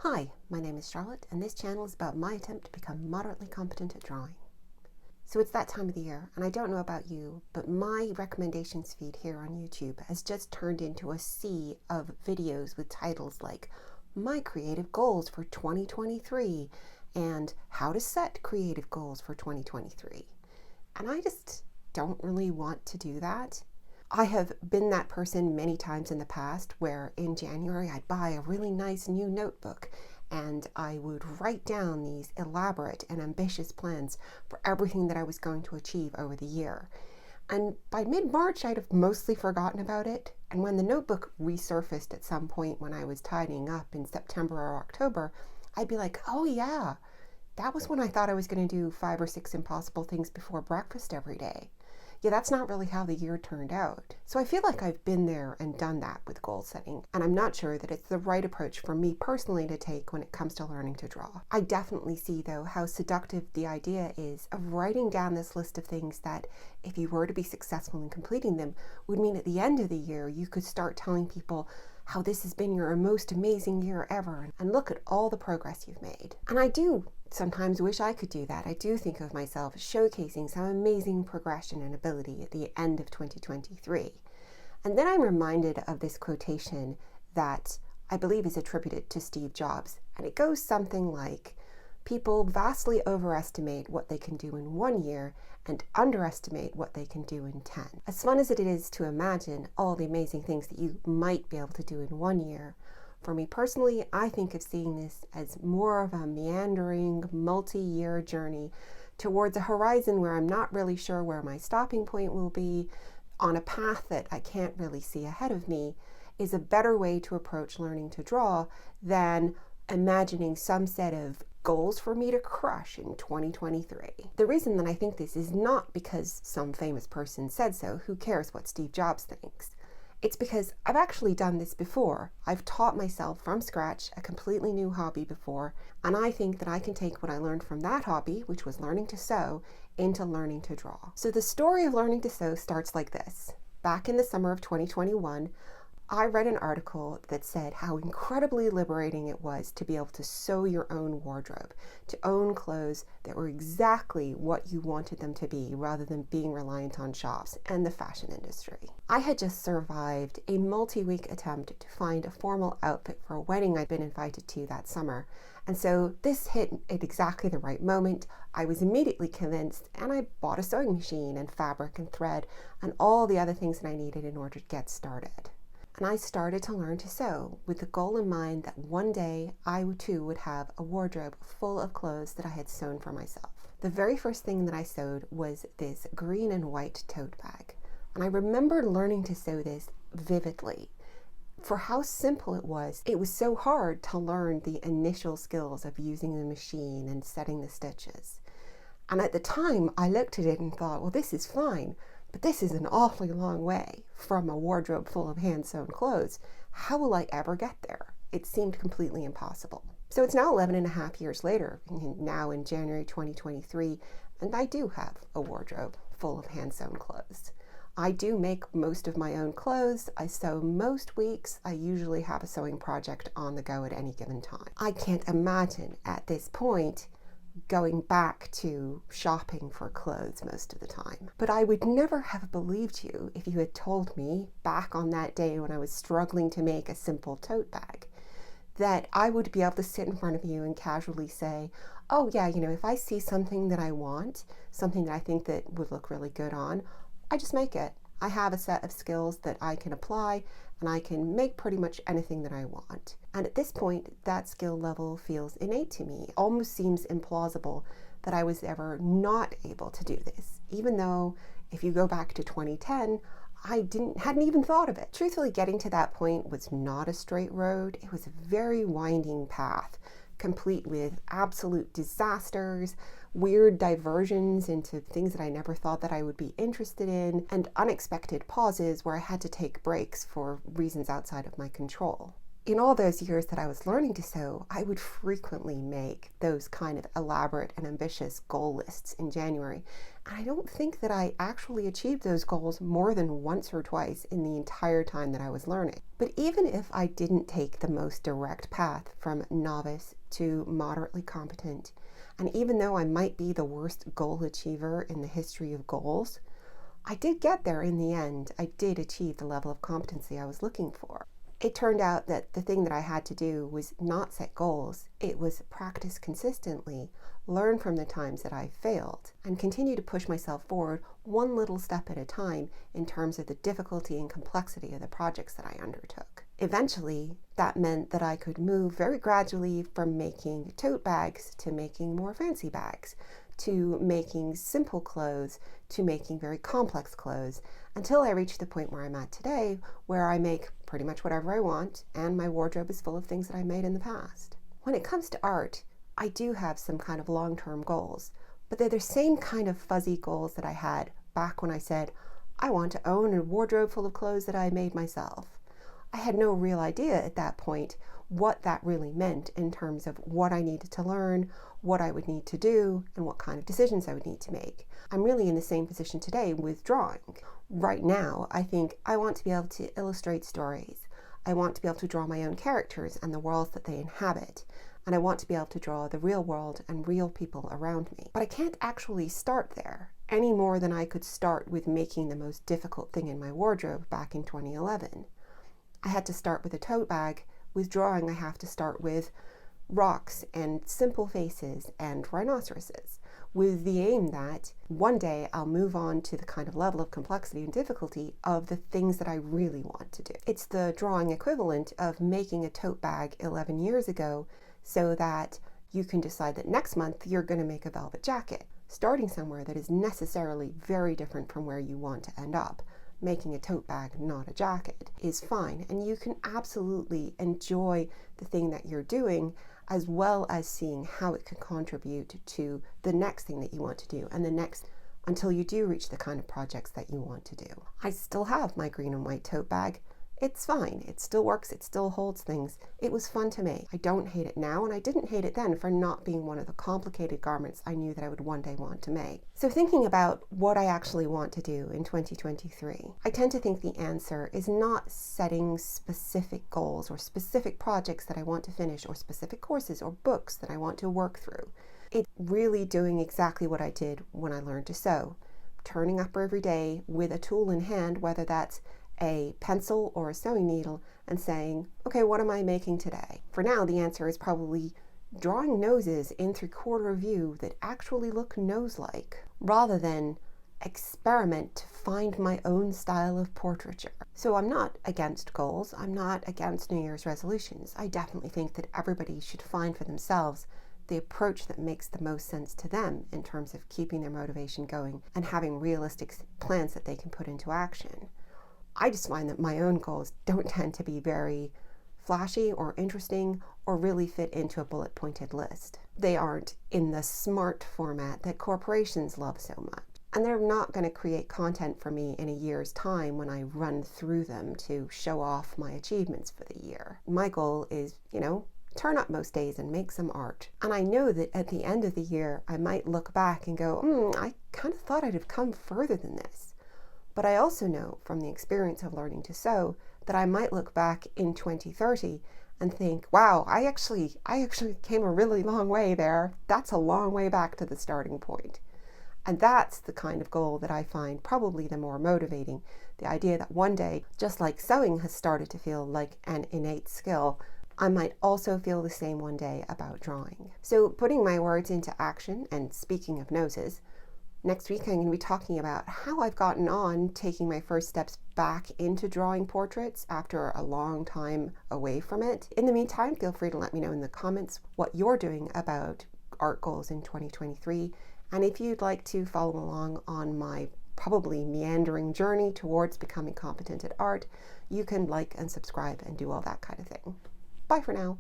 Hi, my name is Charlotte, and this channel is about my attempt to become moderately competent at drawing. So it's that time of the year, and I don't know about you, but my recommendations feed here on YouTube has just turned into a sea of videos with titles like My Creative Goals for 2023 and How to Set Creative Goals for 2023. And I just don't really want to do that. I have been that person many times in the past where in January I'd buy a really nice new notebook and I would write down these elaborate and ambitious plans for everything that I was going to achieve over the year. And by mid-March, I'd have mostly forgotten about it. And when the notebook resurfaced at some point when I was tidying up in September or October, I'd be like, oh yeah, that was when I thought I was going to do 5 or 6 impossible things before breakfast every day. Yeah, that's not really how the year turned out. So I feel like I've been there and done that with goal setting, and I'm not sure that it's the right approach for me personally to take when it comes to learning to draw. I definitely see, though, how seductive the idea is of writing down this list of things that, if you were to be successful in completing them, would mean at the end of the year you could start telling people how this has been your most amazing year ever, and look at all the progress you've made. And I do sometimes wish I could do that. I do think of myself showcasing some amazing progression and ability at the end of 2023. And then I'm reminded of this quotation that I believe is attributed to Steve Jobs. And it goes something like, people vastly overestimate what they can do in 1 year and underestimate what they can do in 10. As fun as it is to imagine all the amazing things that you might be able to do in 1 year, for me personally, I think of seeing this as more of a meandering, multi-year journey towards a horizon where I'm not really sure where my stopping point will be, on a path that I can't really see ahead of me, is a better way to approach learning to draw than imagining some set of goals for me to crush in 2023. The reason that I think this is not because some famous person said so. Who cares what Steve Jobs thinks? It's because I've actually done this before. I've taught myself from scratch a completely new hobby before, and I think that I can take what I learned from that hobby, which was learning to sew, into learning to draw. So the story of learning to sew starts like this. Back in the summer of 2021, I read an article that said how incredibly liberating it was to be able to sew your own wardrobe, to own clothes that were exactly what you wanted them to be rather than being reliant on shops and the fashion industry. I had just survived a multi-week attempt to find a formal outfit for a wedding I'd been invited to that summer. And so this hit at exactly the right moment. I was immediately convinced, and I bought a sewing machine and fabric and thread and all the other things that I needed in order to get started. And I started to learn to sew with the goal in mind that one day I too would have a wardrobe full of clothes that I had sewn for myself. The very first thing that I sewed was this green and white tote bag. And I remember learning to sew this vividly. For how simple it was so hard to learn the initial skills of using the machine and setting the stitches. And at the time, I looked at it and thought, well, this is fine. But this is an awfully long way from a wardrobe full of hand-sewn clothes. How will I ever get there? It seemed completely impossible. So it's now 11 and a half years later, now in January 2023, and I do have a wardrobe full of hand-sewn clothes. I do make most of my own clothes. I sew most weeks. I usually have a sewing project on the go at any given time. I can't imagine at this point going back to shopping for clothes most of the time. But I would never have believed you if you had told me back on that day when I was struggling to make a simple tote bag that I would be able to sit in front of you and casually say, oh yeah, if I see something that I want, something that I think that would look really good on, I just make it. I have a set of skills that I can apply and I can make pretty much anything that I want. And at this point, that skill level feels innate to me. It almost seems implausible that I was ever not able to do this, even though if you go back to 2010, I hadn't even thought of it. Truthfully, getting to that point was not a straight road. It was a very winding path, complete with absolute disasters, weird diversions into things that I never thought that I would be interested in, and unexpected pauses where I had to take breaks for reasons outside of my control. In all those years that I was learning to sew, I would frequently make those kind of elaborate and ambitious goal lists in January. And I don't think that I actually achieved those goals more than once or twice in the entire time that I was learning. But even if I didn't take the most direct path from novice to moderately competent, and even though I might be the worst goal achiever in the history of goals, I did get there in the end. I did achieve the level of competency I was looking for. It turned out that the thing that I had to do was not set goals. It was practice consistently, learn from the times that I failed, and continue to push myself forward one little step at a time in terms of the difficulty and complexity of the projects that I undertook. Eventually, that meant that I could move very gradually from making tote bags to making more fancy bags, to making simple clothes, to making very complex clothes, until I reached the point where I'm at today, where I make pretty much whatever I want, and my wardrobe is full of things that I made in the past. When it comes to art, I do have some kind of long-term goals, but they're the same kind of fuzzy goals that I had back when I said, I want to own a wardrobe full of clothes that I made myself. I had no real idea at that point what that really meant in terms of what I needed to learn, what I would need to do, and what kind of decisions I would need to make. I'm really in the same position today with drawing. Right now, I think I want to be able to illustrate stories. I want to be able to draw my own characters and the worlds that they inhabit. And I want to be able to draw the real world and real people around me. But I can't actually start there any more than I could start with making the most difficult thing in my wardrobe back in 2011. I had to start with a tote bag. With drawing, I have to start with rocks and simple faces and rhinoceroses, with the aim that one day I'll move on to the kind of level of complexity and difficulty of the things that I really want to do. It's the drawing equivalent of making a tote bag 11 years ago so that you can decide that next month you're going to make a velvet jacket, starting somewhere that is necessarily very different from where you want to end up. Making a tote bag, not a jacket, is fine, and you can absolutely enjoy the thing that you're doing as well as seeing how it can contribute to the next thing that you want to do and the next, until you do reach the kind of projects that you want to do. I still have my green and white tote bag. It's fine. It still works. It still holds things. It was fun to make. I don't hate it now, and I didn't hate it then for not being one of the complicated garments I knew that I would one day want to make. So thinking about what I actually want to do in 2023, I tend to think the answer is not setting specific goals or specific projects that I want to finish or specific courses or books that I want to work through. It's really doing exactly what I did when I learned to sew. Turning up every day with a tool in hand, whether that's a pencil or a sewing needle, and saying, okay, what am I making today? For now, the answer is probably drawing noses in 3/4 view that actually look nose-like, rather than experiment to find my own style of portraiture. So I'm not against goals. I'm not against New Year's resolutions. I definitely think that everybody should find for themselves the approach that makes the most sense to them in terms of keeping their motivation going and having realistic plans that they can put into action. I just find that my own goals don't tend to be very flashy or interesting or really fit into a bullet-pointed list. They aren't in the SMART format that corporations love so much. And they're not going to create content for me in a year's time when I run through them to show off my achievements for the year. My goal is, turn up most days and make some art. And I know that at the end of the year, I might look back and go, I kind of thought I'd have come further than this. But I also know from the experience of learning to sew that I might look back in 2030 and think, wow, I actually came a really long way there. That's a long way back to the starting point. And that's the kind of goal that I find probably the more motivating. The idea that one day, just like sewing has started to feel like an innate skill, I might also feel the same one day about drawing. So putting my words into action, and speaking of noses, next week I'm going to be talking about how I've gotten on taking my first steps back into drawing portraits after a long time away from it. In the meantime, feel free to let me know in the comments what you're doing about art goals in 2023. And if you'd like to follow along on my probably meandering journey towards becoming competent at art, you can like and subscribe and do all that kind of thing. Bye for now.